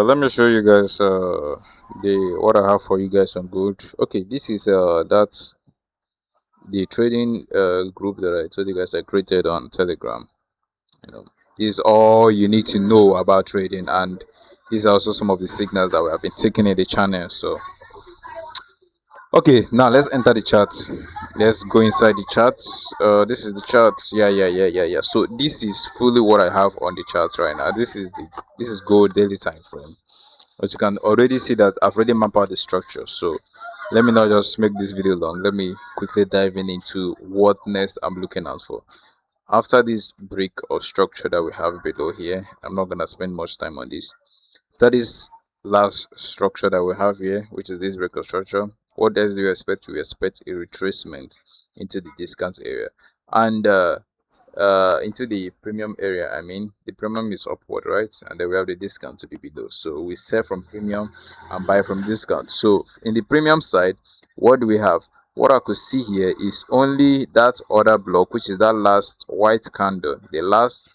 Let me show you guys the what I have for you guys on gold. Okay, this is that the trading group that I told you guys I created on Telegram. You know, this is all you need to know about trading, and these are also some of the signals that we have been taking in the channel. So okay, now let's enter the chat. Let's go inside the chat. This is the chat. Yeah. So this is fully what I have on the chart right now. This is gold daily time frame. As you can already see that I've already mapped out the structure. So let me not just make this video long. Let me quickly dive into what next I'm looking out for. After this brick or structure that we have below here, I'm not gonna spend much time on this. That is last structure that we have here, which is this breaker structure. What else do you expect? We expect a retracement into the discount area and into the premium area. I mean, the premium is upward, right? And then we have the discount to be below. So we sell from premium and buy from discount. So in the premium side, what do we have? What I could see here is only that other block, which is that last white candle, the last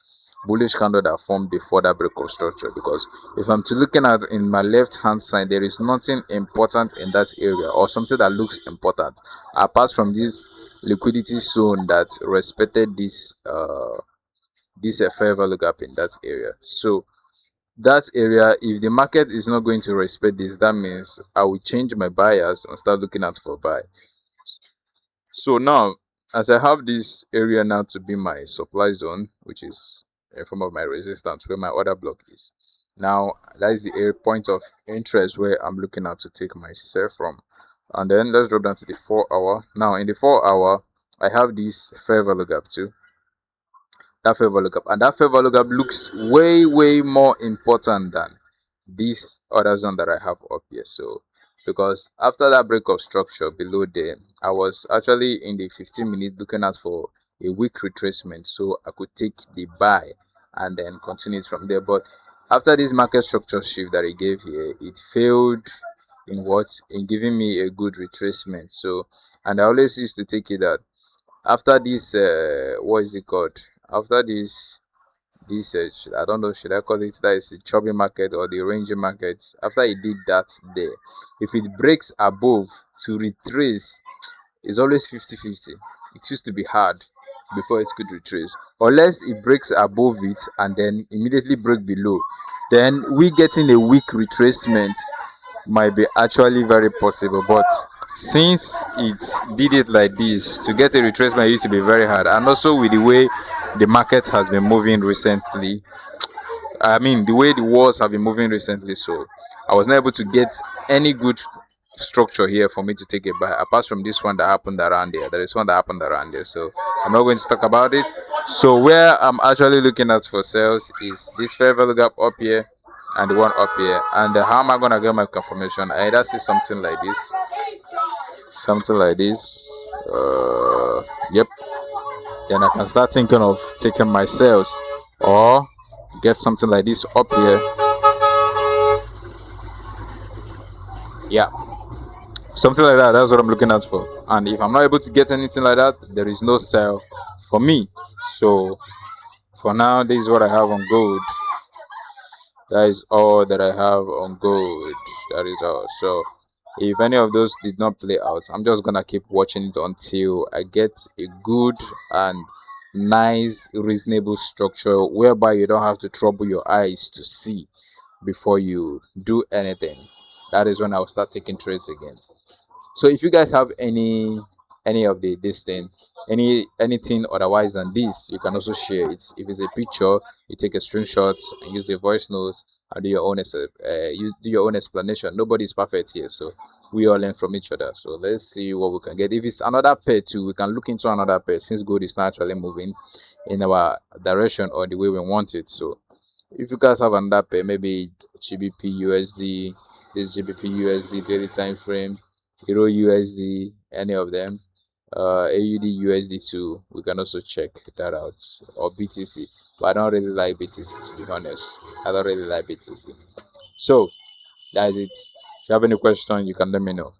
bullish candle that formed before that break of structure. Because if I'm to looking at in my left hand side, there is nothing important in that area or something that looks important apart from this liquidity zone that respected this fair value gap in that area. So that area, if the market is not going to respect this, that means I will change my bias and start looking out for buy. So now, as I have this area now to be my supply zone, which is in form of my resistance where my other block is. Now that is the point of interest where I'm looking at to take my sell from. And then let's drop down to the 4 hour. Now in the 4 hour, I have this fair value gap too. That fair value gap, and that fair value gap looks way more important than this other zone that I have up here. So because after that break of structure below there, I was actually in the 15 minutes looking out for a weak retracement so I could take the buy and then continue it from there. But after this market structure shift that it gave here, it failed in what in giving me a good retracement. So and I always used to take it that after this what is it called, after this I don't know, should I call it that is the choppy market or the ranging market, after it did that there, if it breaks above, to retrace is always 50-50. It used to be hard before it could retrace, unless it breaks above it and then immediately break below, then we getting a weak retracement might be actually very possible. But since it did it like this, to get a retracement used to be very hard. And also with the way the market has been moving recently, I mean the way the wars have been moving recently, so I was not able to get any good structure here for me to take a buy apart from this one that happened around there. There is one that happened around there, so I'm not going to talk about it. So where I'm actually looking at for sales is this fair value gap up here and the one up here. And how am I gonna get my confirmation? I either see something like this yep, then I can start thinking of taking my sales, or get something like this up here. Yeah, something like that. That's what I'm looking at for. And if I'm not able to get anything like that, there is no sell for me. So for now, this is what I have on gold. That is all that I have on gold. That is all. So if any of those did not play out, I'm just gonna keep watching it until I get a good and nice reasonable structure whereby you don't have to trouble your eyes to see before you do anything. That is when I'll start taking trades again. So if you guys have any of the this thing, anything otherwise than this, you can also share it. If it's a picture, you take a screenshot and use the voice notes and do your own you do your own explanation. Nobody's perfect here, so we all learn from each other. So let's see what we can get. If it's another pair too, we can look into another pair since gold is not actually moving in our direction or the way we want it. So if you guys have another pair, maybe GBP USD, this GBP USD daily time frame, Euro USD, any of them, AUD USD too, we can also check that out, or BTC. But I don't really like BTC, to be honest. I don't really like BTC. So that's it. If you have any question, you can let me know.